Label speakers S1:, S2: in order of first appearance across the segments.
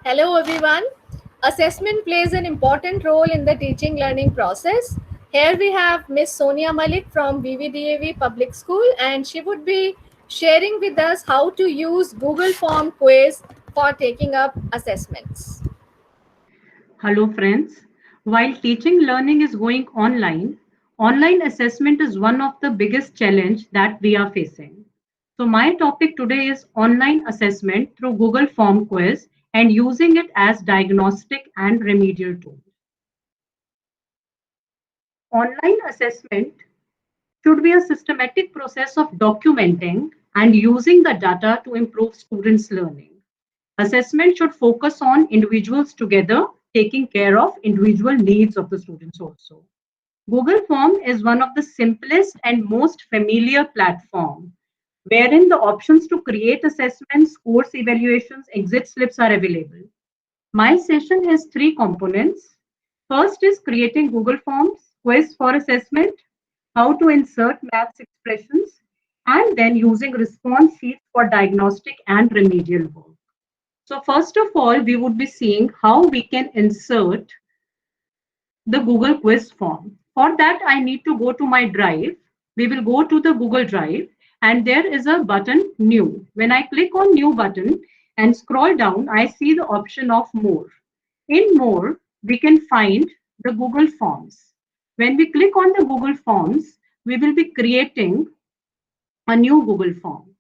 S1: Hello everyone. Assessment plays an important role in the teaching learning process. Here we have Miss Sonia Malik from VVDAV Public School and she would be sharing with us how to use Google Form quiz for taking up assessments.
S2: Hello, friends. While teaching learning is going online, online assessment is one of the biggest challenge that we are facing. So my topic today is online assessment through Google Form quiz and using it as diagnostic and remedial tool. Online assessment should be a systematic process of documenting and using the data to improve students' learning. Assessment should focus on individuals together, taking care of individual needs of the students also. Google Form is one of the simplest and most familiar platform wherein the options to create assessments, course evaluations, exit slips are available. My session has three components. First is creating Google Forms, quiz for assessment, how to insert maths expressions, and then using response sheets for diagnostic and remedial work. So first of all, we would be seeing how we can insert the Google quiz form. For that, I need to go to my drive. We will go to the Google Drive and there is a button new. When I click on new button and scroll down, I see the option of more. In more, we can find the Google Forms. When we click on the Google Forms, we will be creating a new Google Form.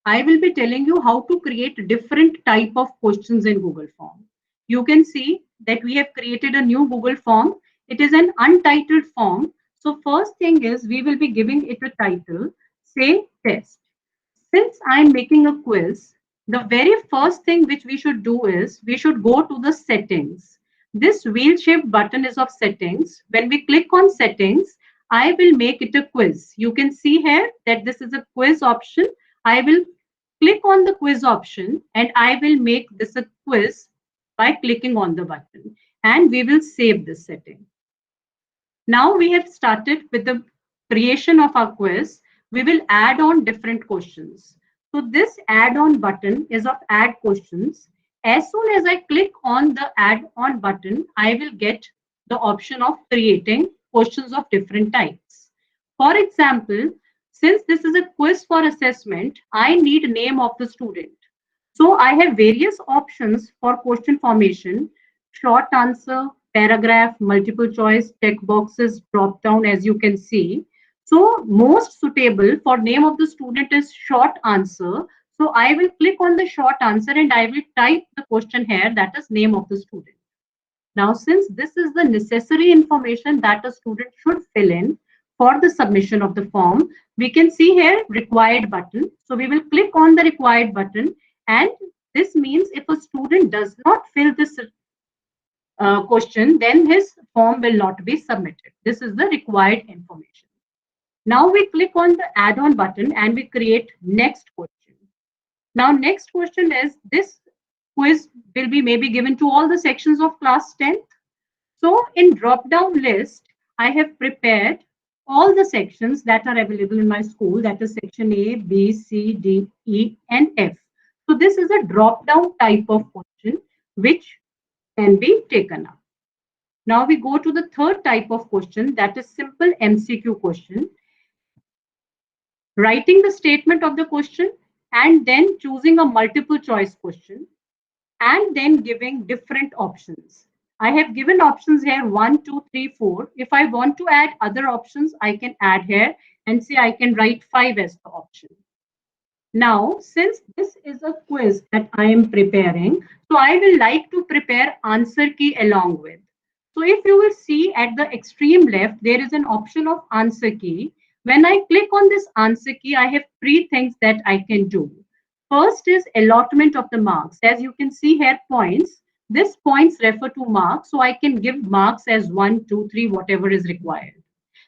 S2: I will be telling you how to create different type of questions in Google Form. You can see that we have created a new Google Form. It is an untitled form. So first thing is we will be giving it a title, say test. Since I'm making a quiz, the very first thing which we should do is we should go to the settings. This wheel-shaped button is of settings. When we click on settings, I will make it a quiz. You can see here that this is a quiz option. I will click on the quiz option and I will make this a quiz by clicking on the button and we will save this setting. Now we have started with the creation of our quiz. We will add on different questions. So this add on button is of add questions. As soon as I click on the add on button, I will get the option of creating questions of different types. For example, since this is a quiz for assessment, I need name of the student. So I have various options for question formation, short answer, paragraph, multiple choice, check boxes, drop down as you can see. So most suitable for name of the student is short answer. So I will click on the short answer and I will type the question here, that is name of the student. Now, since this is the necessary information that a student should fill in for the submission of the form, we can see here required button. So we will click on the required button and this means if a student does not fill this question, then his form will not be submitted. This is the required information. Now we click on the add-on button and we create next question. Now next question is this quiz will be maybe given to all the sections of class 10th. So in drop down list, I have prepared all the sections that are available in my school, that is section A, B, C, D, E, and F. So this is a drop down type of question which can be taken up. Now we go to the third type of question, that is simple MCQ question. Writing the statement of the question and then choosing a multiple choice question and then giving different options. I have given options here 1, 2, 3, 4. If I want to add other options, I can add here and say I can write 5 as the option. Now, since this is a quiz that I am preparing, so I will like to prepare answer key along with. So if you will see at the extreme left, there is an option of answer key. When I click on this answer key, I have three things that I can do. First is allotment of the marks. As you can see here, points. This points refer to marks, so I can give marks as 1, 2, 3, whatever is required.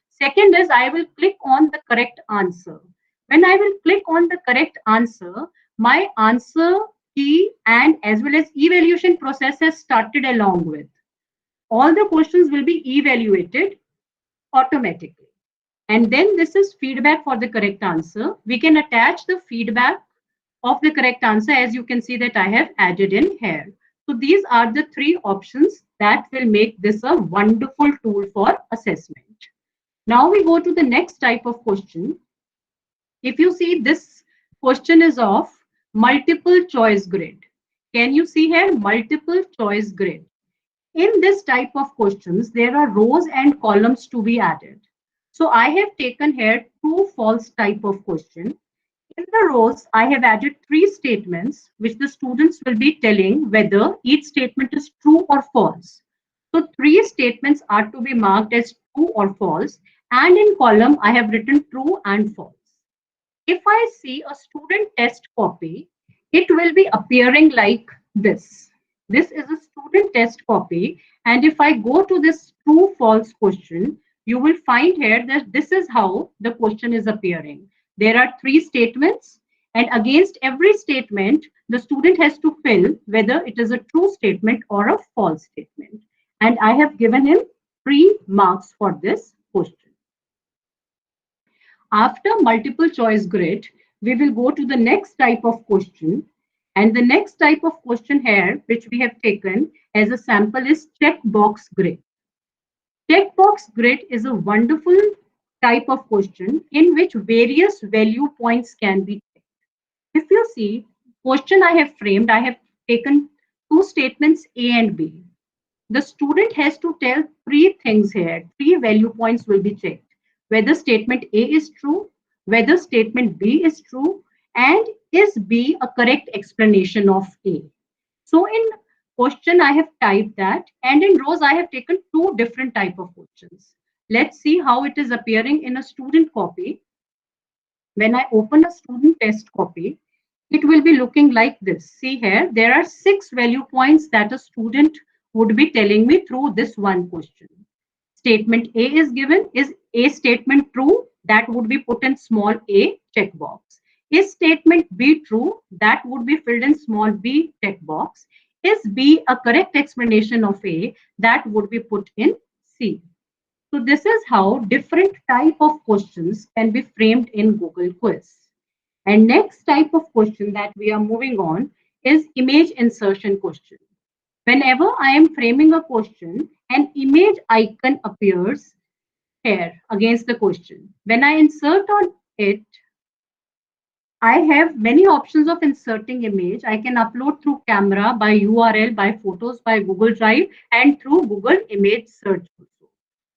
S2: Second is I will click on the correct answer. When I will click on the correct answer, my answer key and as well as evaluation process has started along with. All the questions will be evaluated automatically. And then this is feedback for the correct answer. We can attach the feedback of the correct answer as you can see that I have added in here. So these are the three options that will make this a wonderful tool for assessment. Now we go to the next type of question. If you see, this question is of multiple choice grid. Can you see here multiple choice grid? In this type of questions, there are rows and columns to be added. So I have taken here true false type of question. In the rows, I have added three statements which the students will be telling whether each statement is true or false. So three statements are to be marked as true or false, and in column I have written true and false. If I see a student test copy, it will be appearing like this. This is a student test copy, and if I go to this true false question, you will find here that this is how the question is appearing. There are three statements, and against every statement, the student has to fill whether it is a true statement or a false statement. And I have given him 3 marks for this question. After multiple choice grid, we will go to the next type of question. And the next type of question here, which we have taken as a sample, is checkbox grid. Checkbox grid is a wonderful type of question in which various value points can be checked. If you see, question I have framed, I have taken two statements A and B. The student has to tell three things here. Three value points will be checked. Whether statement A is true, whether statement B is true, and is B a correct explanation of A. So in question I have typed that, and in rows I have taken two different type of questions. Let's see how it is appearing in a student copy. When I open a student test copy, it will be looking like this. See here, there are 6 value points that a student would be telling me through this one question. Statement A is given. Is A statement true? That would be put in small a checkbox. Is statement B true? That would be filled in small b checkbox. Is B a correct explanation of A? That would be put in C. So this is how different type of questions can be framed in Google Quiz. And next type of question that we are moving on is image insertion question. Whenever I am framing a question, an image icon appears here against the question. When I insert on it, I have many options of inserting image. I can upload through camera, by URL, by photos, by Google Drive, and through Google image search also.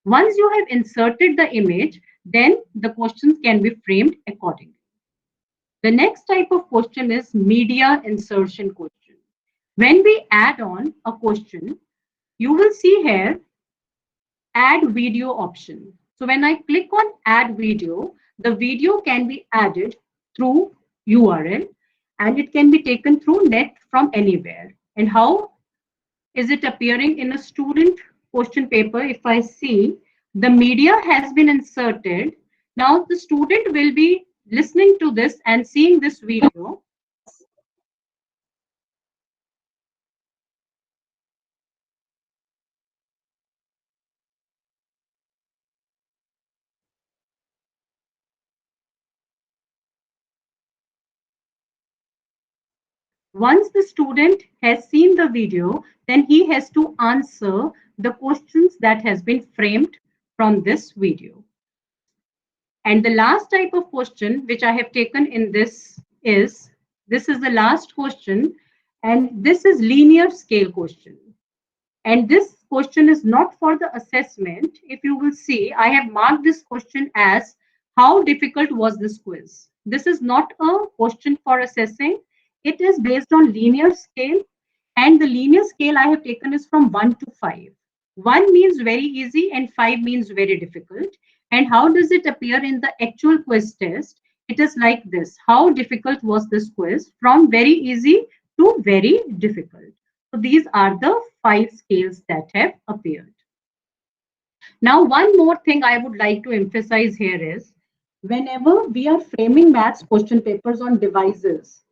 S2: Once you have inserted the image, then the questions can be framed accordingly. The next type of question is media insertion question. When we add on a question, you will see here add video option. So when I click on add video, the video can be added through URL and it can be taken through net from anywhere. And how is it appearing in a student question paper? If I see the media has been inserted, now the student will be listening to this and seeing this video. Once the student has seen the video, then he has to answer the questions that has been framed from this video. And the last type of question which I have taken in this is the last question, and this is linear scale question. And this question is not for the assessment. If you will see, I have marked this question as how difficult was this quiz. This is not a question for assessing. It is based on linear scale, and the linear scale I have taken is from 1 to 5. 1 means very easy and 5 means very difficult. And how does it appear in the actual quiz test? It is like this. How difficult was this quiz? From very easy to very difficult. So these are the 5 scales that have appeared. Now, one more thing I would like to emphasize here is whenever we are framing maths question papers on devices,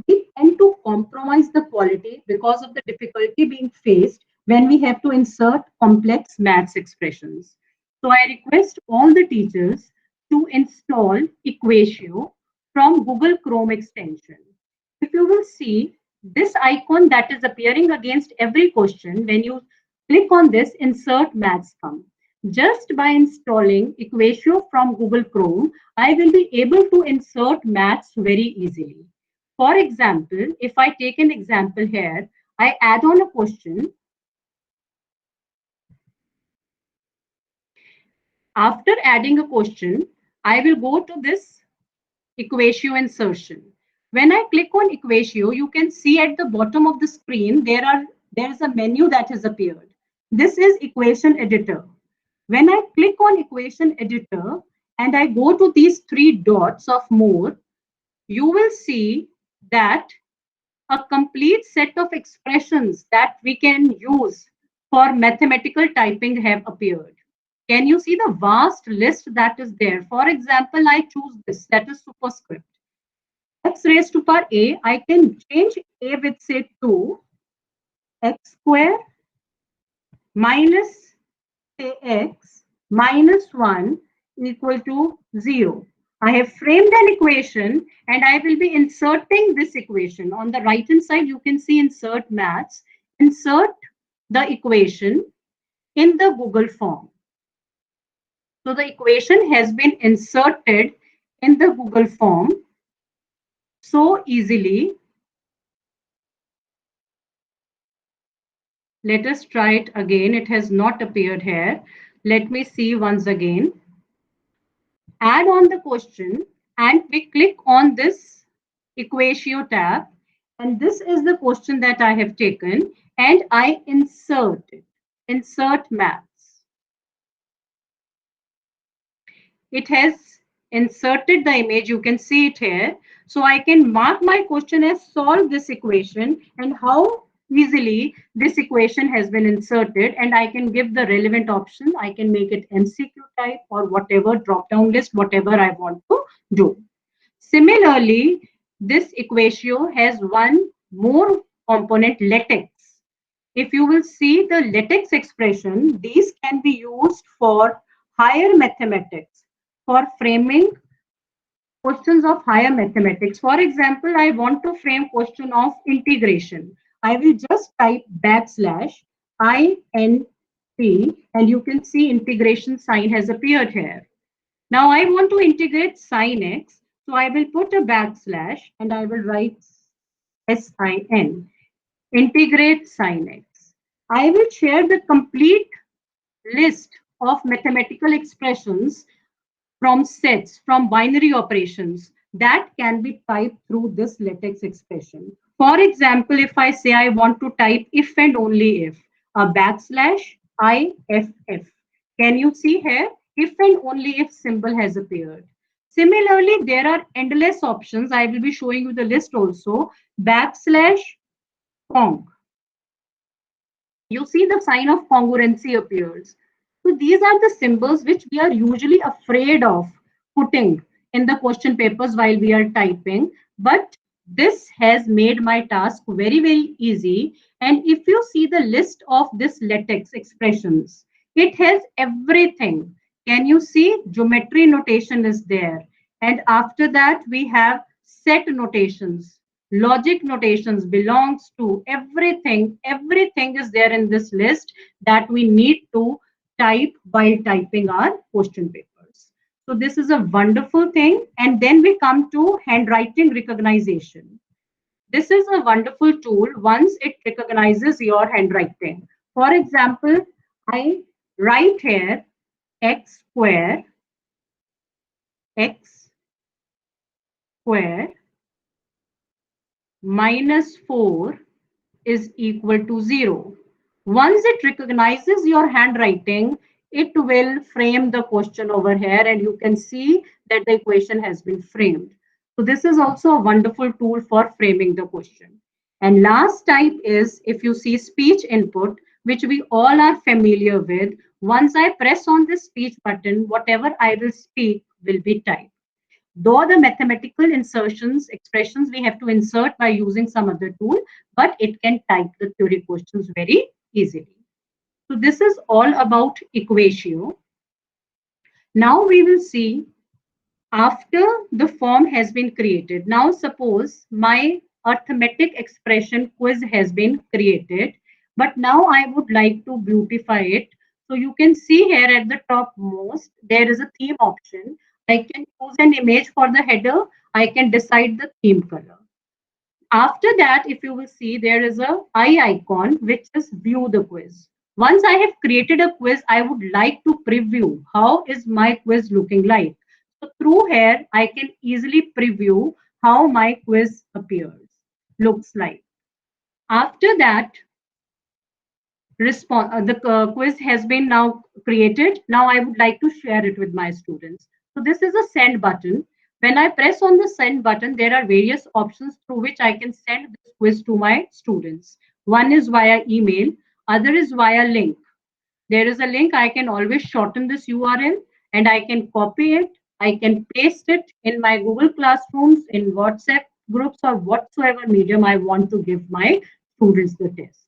S2: we tend to compromise the quality because of the difficulty being faced when we have to insert complex maths expressions. So I request all the teachers to install Equatio from Google Chrome extension. If you will see, this icon that is appearing against every question, when you click on this, insert maths come. Just by installing Equatio from Google Chrome, I will be able to insert maths very easily. For example, if I take an example here, I add on a question. After adding a question, I will go to this Equatio insertion. When I click on Equatio, you can see at the bottom of the screen, there is a menu that has appeared. This is equation editor. When I click on equation editor and I go to these three dots of more, you will see that a complete set of expressions that we can use for mathematical typing have appeared. Can you see the vast list that is there? For example, I choose this, that is superscript. X raised to power a, I can change a with say 2, x square minus say x minus 1 equal to 0. I have framed an equation and I will be inserting this equation. On the right hand side, you can see insert maths. Insert the equation in the Google form. So the equation has been inserted in the Google form so easily. Let us try it again. It has not appeared here. Let me see once again. Add on the question and we click on this Equatio tab. And this is the question that I have taken and I insert it. Insert maths. It has inserted the image. You can see it here. So I can mark my question as solve this equation and how easily this equation has been inserted, and I can give the relevant option. I can make it MCQ type or whatever drop down list, whatever I want to do. Similarly, this Equatio has one more component, LaTeX. If you will see the LaTeX expression, these can be used for higher mathematics, for framing questions of higher mathematics. For example, I want to frame question of integration. I will just type backslash INT and you can see integration sign has appeared here. Now I want to integrate sin x. So I will put a backslash and I will write SIN. Integrate sin x. I will share the complete list of mathematical expressions from sets, from binary operations that can be typed through this LaTeX expression. For example, if I say I want to type if and only if, a backslash IFF. Can you see here? If and only if symbol has appeared. Similarly, there are endless options. I will be showing you the list also. Backslash Cong. You see the sign of congruency appears. So these are the symbols which we are usually afraid of putting in the question papers while we are typing. But this has made my task very, very easy. And if you see the list of this LaTeX expressions, it has everything. Can you see? Geometry notation is there. And after that, we have set notations. Logic notations belongs to everything. Everything is there in this list that we need to type while typing our question papers. So this is a wonderful thing. And then we come to handwriting recognition. This is a wonderful tool once it recognizes your handwriting. For example, I write here x square minus 4 is equal to 0. Once it recognizes your handwriting, it will frame the question over here and you can see that the equation has been framed. So this is also a wonderful tool for framing the question. And last type is, if you see speech input, which we all are familiar with, once I press on the speech button, whatever I will speak will be typed. Though the mathematical insertions, expressions we have to insert by using some other tool, but it can type the theory questions very easily. So this is all about Equatio. Now we will see after the form has been created. Now suppose my arithmetic expression quiz has been created. But now I would like to beautify it. So you can see here at the top most, there is a theme option. I can choose an image for the header. I can decide the theme color. After that, if you will see, there is a eye icon, which is view the quiz. Once I have created a quiz, I would like to preview how is my quiz looking like. So through here, I can easily preview how my quiz looks like. After that, the quiz has been now created. Now I would like to share it with my students. So this is a send button. When I press on the send button, there are various options through which I can send this quiz to my students. One is via email, other is via link. There is a link. I can always shorten this URL and I can copy it. I can paste it in my Google Classrooms, in WhatsApp groups, or whatsoever medium I want to give my students the test.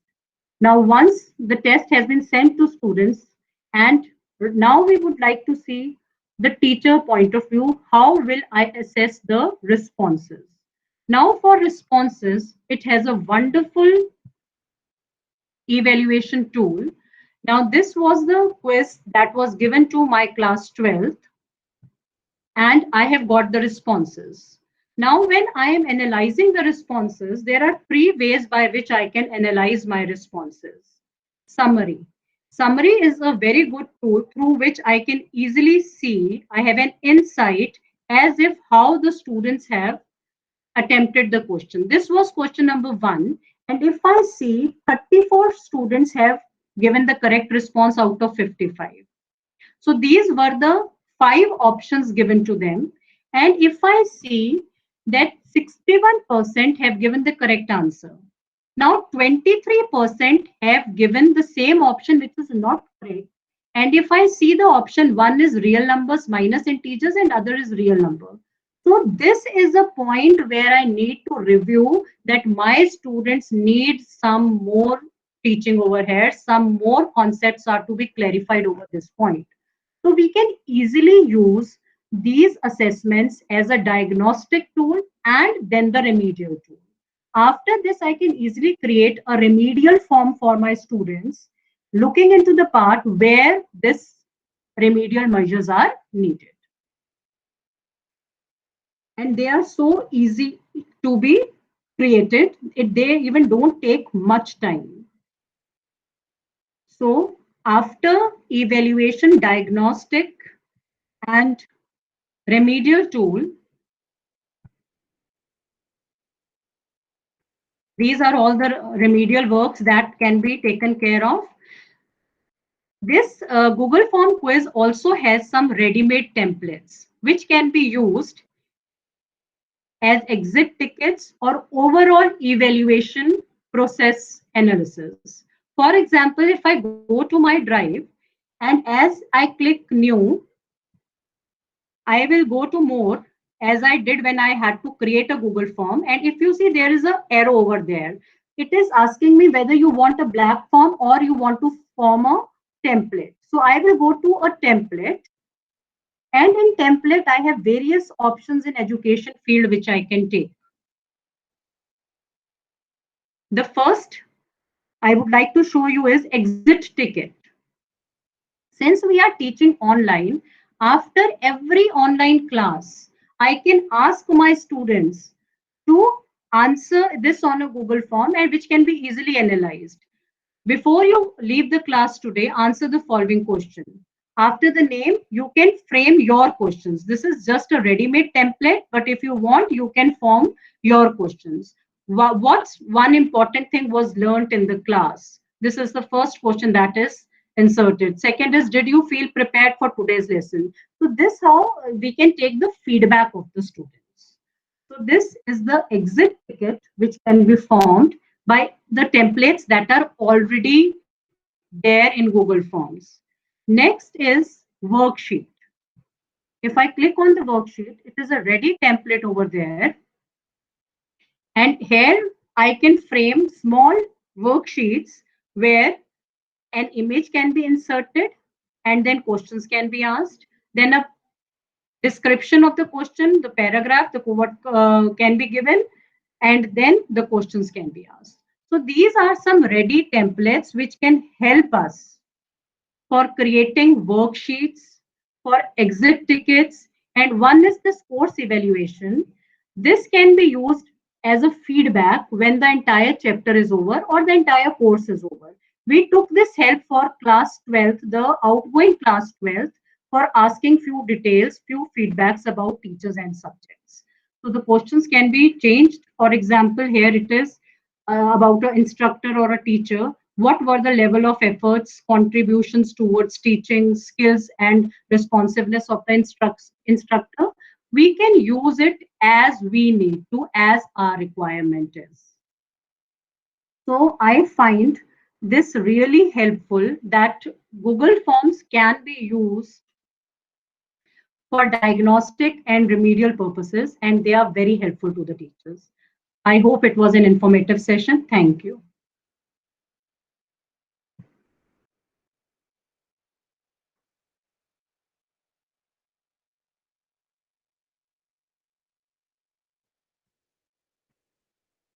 S2: Now, once the test has been sent to students, and now we would like to see the teacher point of view, how will I assess the responses? Now, for responses, it has a wonderful evaluation tool. Now, this was the quiz that was given to my class 12th, and I have got the responses. Now, when I am analyzing the responses, there are three ways by which I can analyze my responses. Summary. Summary is a very good tool through which I can easily see, I have an insight as if how the students have attempted the question. This was question number 1. And if I see 34 students have given the correct response out of 55. So these were the 5 options given to them. And if I see that 61% have given the correct answer. Now 23% have given the same option which is not correct. And if I see the option, one is real numbers minus integers and other is real number. So this is a point where I need to review that my students need some more teaching over here. Some more concepts are to be clarified over this point. So we can easily use these assessments as a diagnostic tool and then the remedial tool. After this, I can easily create a remedial form for my students, looking into the part where this remedial measures are needed. And they are so easy to be created. They even don't take much time. So after evaluation, diagnostic, and remedial tool, these are all the remedial works that can be taken care of. This Google Form quiz also has some ready-made templates which can be used as exit tickets or overall evaluation process analysis. For example, if I go to my drive and as I click new, I will go to more as I did when I had to create a Google form. And if you see, there is an arrow over there. It is asking me whether you want a black form or you want to form a template. So I will go to a template. And in template, I have various options in education field which I can take. The first I would like to show you is exit ticket. Since we are teaching online, after every online class, I can ask my students to answer this on a Google form and which can be easily analyzed. Before you leave the class today, answer the following question. After the name, you can frame your questions. This is just a ready-made template, but if you want, you can form your questions. What's one important thing was learned in the class? This is the first question that is inserted. Second is, did you feel prepared for today's lesson? So this how we can take the feedback of the students. So this is the exit ticket which can be formed by the templates that are already there in Google Forms. Next is worksheet. If I click on the worksheet, it is a ready template over there. And here I can frame small worksheets where an image can be inserted and then questions can be asked. Then a description of the question, the paragraph, the what can be given. and then the questions can be asked. So these are some ready templates which can help us for creating worksheets, for exit tickets, and one is this course evaluation. This can be used as a feedback when the entire chapter is over or the entire course is over. We took this help for class 12th, the outgoing class 12th, for asking few details, few feedbacks about teachers and subjects. So the questions can be changed. For example, here it is about an instructor or a teacher. What were the level of efforts, contributions towards teaching skills and responsiveness of the instructor? We can use it as we need to, as our requirement is. So I find this really helpful that Google Forms can be used for diagnostic and remedial purposes, and they are very helpful to the teachers. I hope it was an informative session. Thank you.